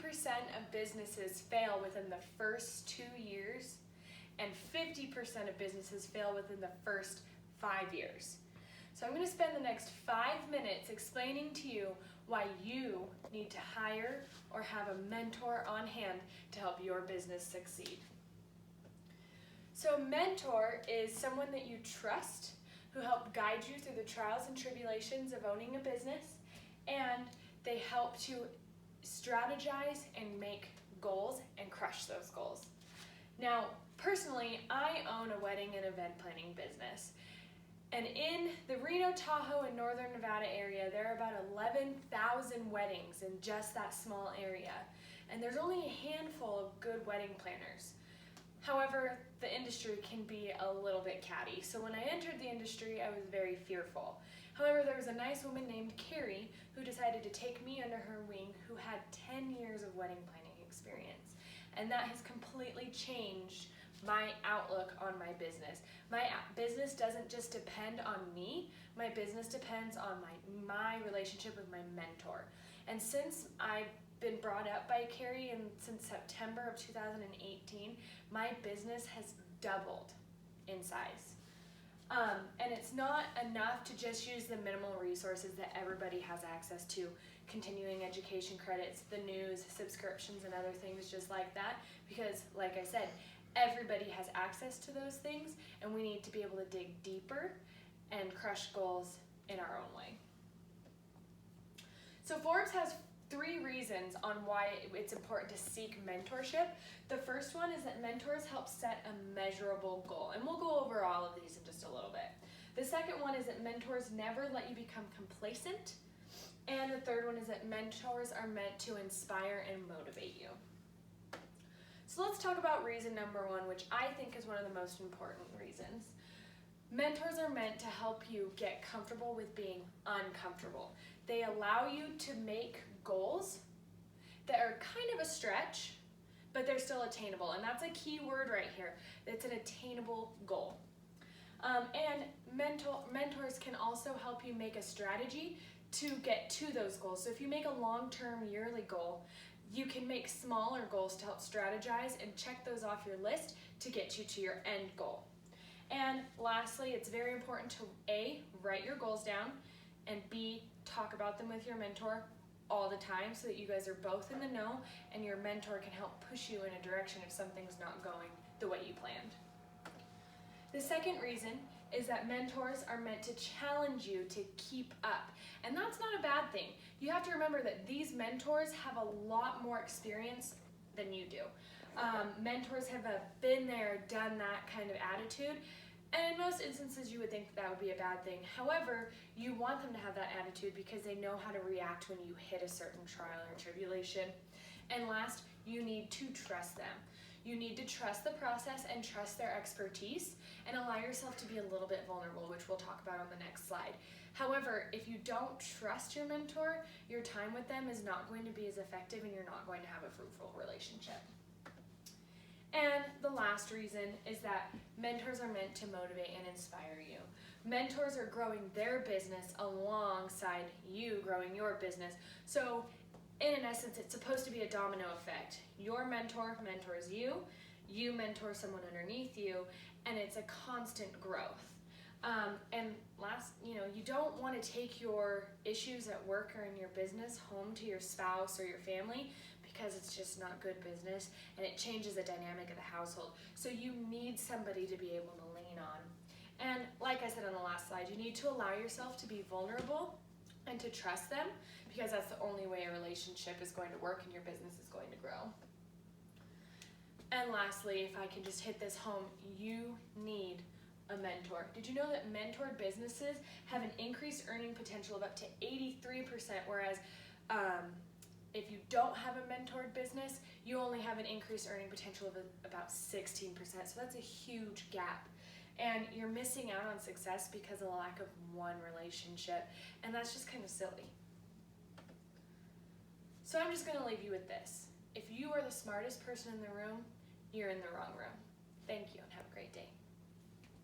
of businesses fail within the first 2 years, and 50% of businesses fail within the first 5 years. So I'm going to spend the next 5 minutes explaining to you why you need to hire or have a mentor on hand to help your business succeed. So a mentor is someone that you trust, who help guide you through the trials and tribulations of owning a business, and they help to strategize and make goals and crush those goals. Now, personally, I own a wedding and event planning business. And in the Reno, Tahoe, and Northern Nevada area, there are about 11,000 weddings in just that small area. And there's only a handful of good wedding planners. However, the industry can be a little bit catty. So when I entered the industry, I was very fearful. However, there was a nice woman named Carrie who decided to take me under her wing, who had 10 years of wedding planning experience. And that has completely changed my outlook on my business. My business doesn't just depend on me, my business depends on my relationship with my mentor. And since I've been brought up by Carrie and since September of 2018, my business has doubled in size. And it's not enough to just use the minimal resources that everybody has access to, continuing education credits, the news, subscriptions, and other things just like that, because like I said, everybody has access to those things, and we need to be able to dig deeper and crush goals in our own way. So Forbes has 3 reasons on why it's important to seek mentorship. The first one is that mentors help set a measurable goal, and we'll go over all of these in just a little bit. The second one is that mentors never let you become complacent, and the third one is that mentors are meant to inspire and motivate you. So let's talk about reason number 1, which I think is one of the most important reasons. Mentors are meant to help you get comfortable with being uncomfortable. They allow you to make goals that are kind of a stretch, but they're still attainable. And that's a key word right here. It's an attainable goal. And mentors can also help you make a strategy to get to those goals. So if you make a long-term yearly goal, you can make smaller goals to help strategize and check those off your list to get you to your end goal. And lastly, it's very important to A, write your goals down, and B, talk about them with your mentor all the time so that you guys are both in the know and your mentor can help push you in a direction if something's not going the way you planned. The second reason is that mentors are meant to challenge you to keep up. And that's not a bad thing. You have to remember that these mentors have a lot more experience than you do. Mentors have been there, done that kind of attitude. And in most instances, you would think that would be a bad thing. However, you want them to have that attitude because they know how to react when you hit a certain trial or tribulation. And last, you need to trust them. You need to trust the process and trust their expertise and allow yourself to be a little bit vulnerable, which we'll talk about on the next slide. However, if you don't trust your mentor, your time with them is not going to be as effective and you're not going to have a fruitful relationship. And the last reason is that mentors are meant to motivate and inspire you. Mentors are growing their business alongside you growing your business. So in essence, it's supposed to be a domino effect. Your mentor mentors you, you mentor someone underneath you, and it's a constant growth. And last, you don't want to take your issues at work or in your business home to your spouse or your family because it's just not good business and it changes the dynamic of the household. So you need somebody to be able to lean on. And like I said on the last slide, you need to allow yourself to be vulnerable and to trust them because that's the only way a relationship is going to work and your business is going to grow. And lastly, if I can just hit this home, you need a mentor. Did you know that mentored businesses have an increased earning potential of up to 83%, whereas if you don't have a mentored business, you only have an increased earning potential of about 16%. So that's a huge gap. And you're missing out on success because of the lack of one relationship. And that's just kind of silly. So I'm just going to leave you with this. If you are the smartest person in the room, you're in the wrong room. Thank you and have a great day.